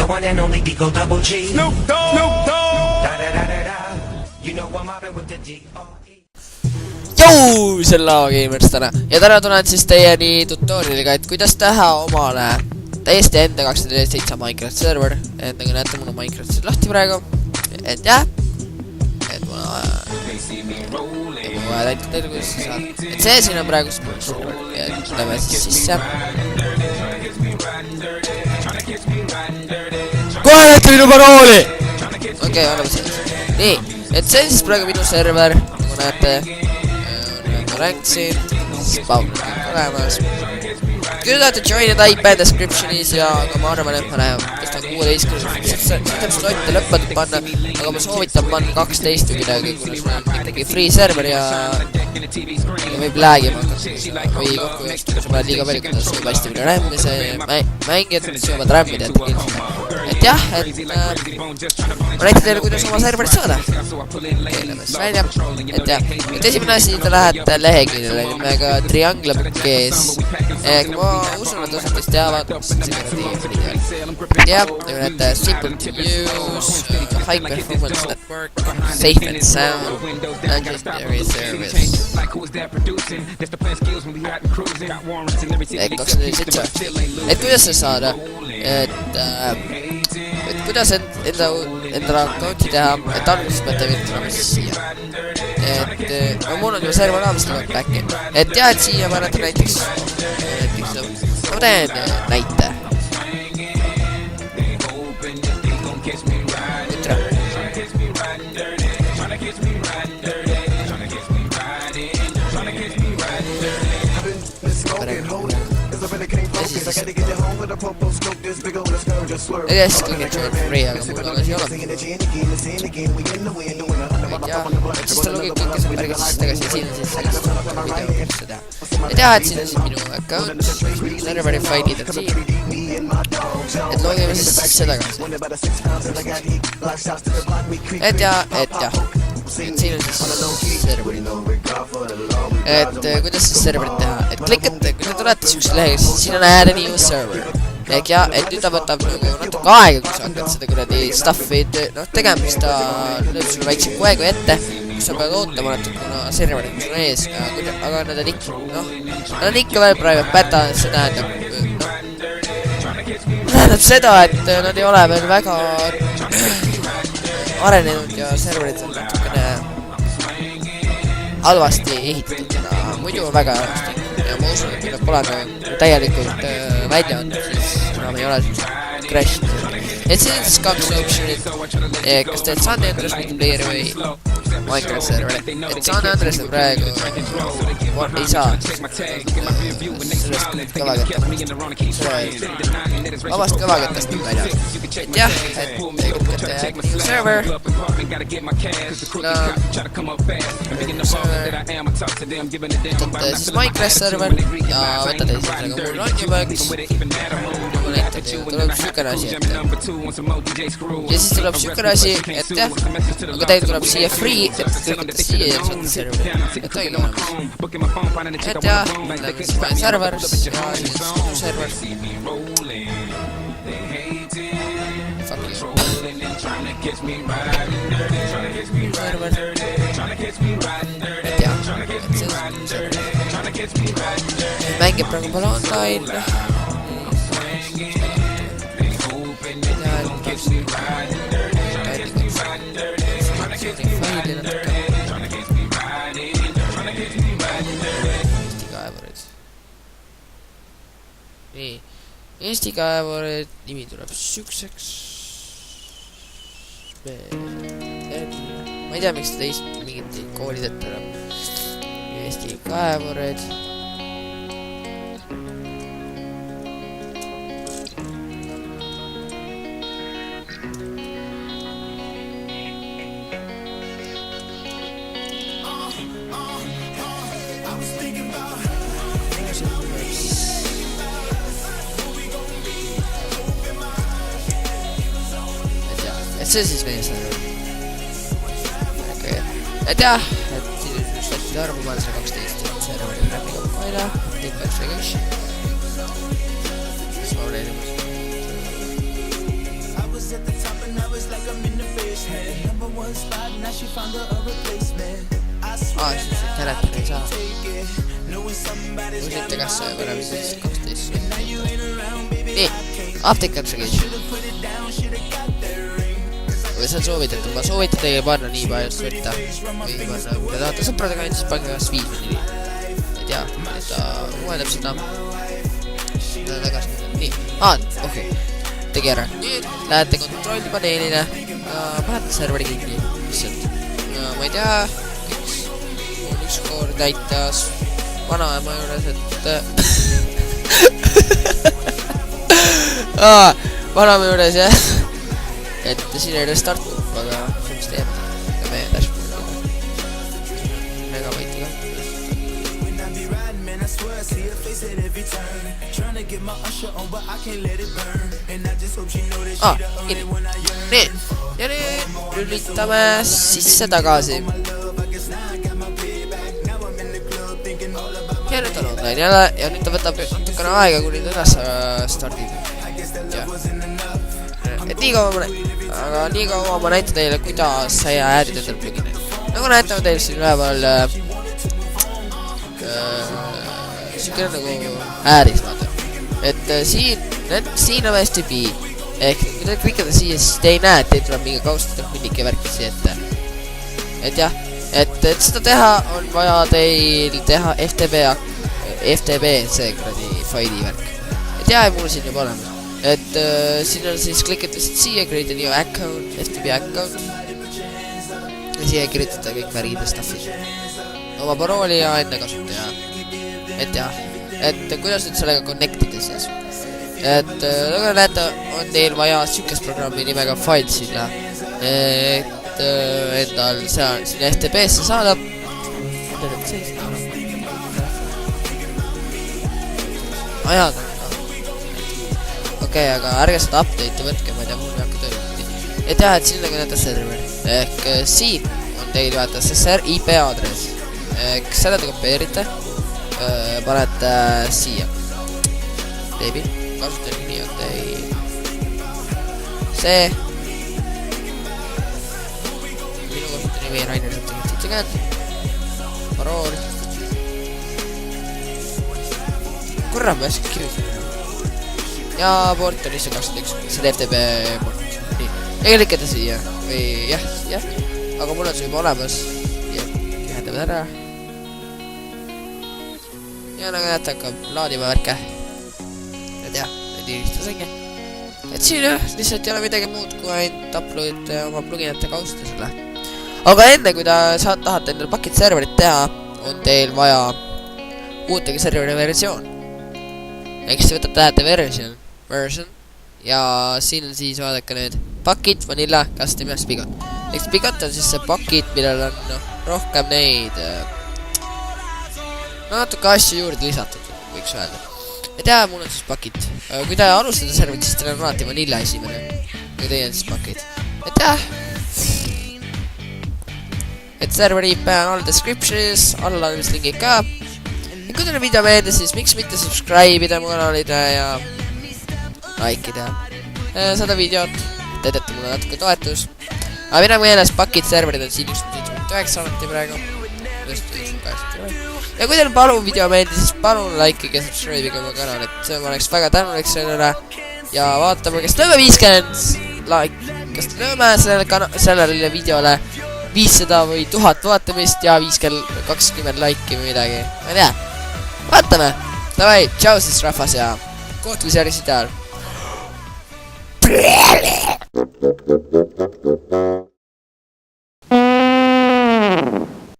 one and only Digo Double G. Snoop Dogg. Da da da da da. You know I'm mobbing with the D.R.E. Jou, see on Lava Gamers täna ja täna tulen siis teieni tutorialiga, et kuidas teha omale täiesti enda 2047 Minecraft server. Et nagu näete, mul on Minecraft lahti praegu. Et jah, et mul on vaja täitud teile, kuidas see saab. Et see siin on praegu server ja tuleme siis sisse. Kohe näete minu parooli! Okei, oleme sees. Nii, et see on siis praegu minu server, nagu näete. Ranked siin, spawn olemas. Kui tahate joinida IP descriptionis ja aga ma arvan, et ma läheb tõstan 16, täpselt otte lõppenud panna, aga ma soovitan panna 12 või midagi, kuna sul on ikkagi free server ja võib läägima või kokku joosta, kui sa paned liiga palju, kuidas võib hästi palju rämmi, see mängijad söövad rämmi teate kindlasti. Et jah, et ma näitan teile, kuidas oma serverit saada. Keeleme siis välja, et jah, et esimene asi, te lähete leheküljele nimega Triangle.kees. Ma usun, et osad teist teavad, jah, nagu näete, simple to use, high performance network, safe and sound, legendary service. Et 247. Et kuidas see saada? Et kuidas endale accounti teha, et alguses peate tulema siis siia. Et mul on ju server olemas back'i. Et jah, et siia panete näiteks ma teen näite. Ja siis kõige join free, aga mul tagasi ei ole. Ja siis ta logib kõike see pärgis siis tagasi ja siin on siis sellest video, kuidas seda teha. Ja teha, et siin on siis minu account, serveri failid on siin. Et logime siis seda tagasi. Et jah. Siin on siis serverid. Et kuidas siis serverit teha? Et klikate, kui te tulete siukse lehega, siis siin on add a new server. Et jah, et nüüd ta võtab natuke aega, kui sa hakkad seda kuradi stuffi tegema, siis ta lööb sulle väikse koegu ette, kus sa pead ootama natuke, kuna serverid sul on ees, aga nad on ikka veel private beta, see tähendab seda, et nad ei ole veel väga arenenud ja serverid on natukene halvasti ehitatud, muidu on väga halvasti. Ja ma usun, et kui pole täielikult välja on, siis enam ei ole crash. Et siin on siis kaks optionit, kas teed San Andreas multiplayer või Minecraft serveri. Et San Andreas on praegu ei saa sellest vabast kõvakettast nüüd välja. Et jah, et kõikate new server võtate siis Minecraft server ja võtate siis nagu mul Langibugs nagu näiteks tuleb sükene asi ette ja siis tuleb sükene asi, et jah aga teil tuleb siia free, et klikite siia ja saate serveri et toigi olemas et jah, lähme siis panen server ja siis minu server fuck you server et jah, et see on server mängib praegu pole online nii, Eesti kaevurid, nimi tuleb sükseks ma ei tea, miks teist mingit koolid ette tuleb Eesti kaevurid see siis meie server. Et jah, et siin on just asjade arvu, ma olen 112 serveri rämmiga välja, kõik peaks väga üks. Mis ma olen erimus. siis teleton ei saa. Uusite kas parem siis 12. Nii, apteekri. Kui sa soovitate, ma soovitan teile panna nii palju võtta. Või panna, kui te tahate sõpradega ainult, siis pange kas 5 või 4. Ei tea, ta uuendab seda. Ta tagasi. Nii, okei. Tegi ära. Nüüd lähete kontrollipaneelile. Panete serveri kinni. Ma ei tea, üks kord näitas vanaema juures, et vanaema juures jah, et siin ei restartu, aga sellist teemat ja meie dashboard'i megabaitiga. Nii, ja nüüd lülitame sisse tagasi. Ja nüüd on online jälle ja nüüd ta võtab natukene aega, kuni ta üles stardib. Et nii kaua ma näitan teile, kuidas sai äärida endal plugineid. Nagu näitame teile siin üleval siukene nagu ääris vaata. Et siin on STP ehk kui te klikata siia, siis te ei näe, et teil tuleb mingi kaustatud millike värki siia ette. Et jah, et seda teha on vaja teil teha FTP see kuradi faili värk. Et jah, mul siin juba olemas. Et siin on siis klikata siia, create a new account, FTP account. Ja siia kirjutada kõik värgid ja stuffid. Oma parooli ja enne kasutaja. Et jah, et kuidas nüüd sellega connectida siis. Et nagu näete, on teil vaja sükest programmi nimega FileZilla. Et endal siin FTP-sse saada. Ajad. Okei, aga ärge seda update'i võtke, ma ei tea, mul ei hakka tööle. Et jah, et siin nagu näete server. Ehk siin on teil vaata see IP aadress. Ehk selle te kopeerite. Panete siia. Baby. Kasutajal nimi on teil see. Minu kasutajal nimi Rainer 70. Parool. Korra ma äsken kirjutan. Ja port on 21. See FTP port. Nii. Ja klikata siia. Või jah. Aga mul on see juba olemas. Ja ühendame ära. Ja nagu näete, hakkab laadima värke. Et jah, need iristusega. Et siin jah, lihtsalt ei ole midagi muud kui ainult upload oma pluginate kaustusele. Aga enne kui tahate endal pakit serverit teha, on teil vaja uutegi serveri versioon. Ehk siis võtate lähete version ja siin on siis vaadake nüüd pakit, vanilla, custom ja spigot. Ehk spigot on siis see pakit, millel on rohkem neid natuke asju juurde lisatud, võiks öelda. Et jah, mul on siis pakit. Kui te alustada serverit, siis teil on alati vanilla esimene. Kui teie on siis pakit. Et jah. Et serveri IP on all descriptionis, alla on vist lingid ka. Ja kui teile video meeldis, siis miks mitte subscribe ida mu kanalile ja like ida seda videot, et edete mulle natuke toetus. Aga mina meeles pakid serverid on siin 1.79 alati praegu. Ja kui teil palun video meeldis, siis palun likeige ja subscribe'iga oma kanal, et see oleks väga tänulik sellele. Ja vaatame, kas lööme 50 like, kas lööme sellele videole 500 või 1000 vaatamist ja 20 like'i või midagi. Ma ei tea. Vaatame. Davai, tšau siis rahvas ja kohtumise järgmisel ajal.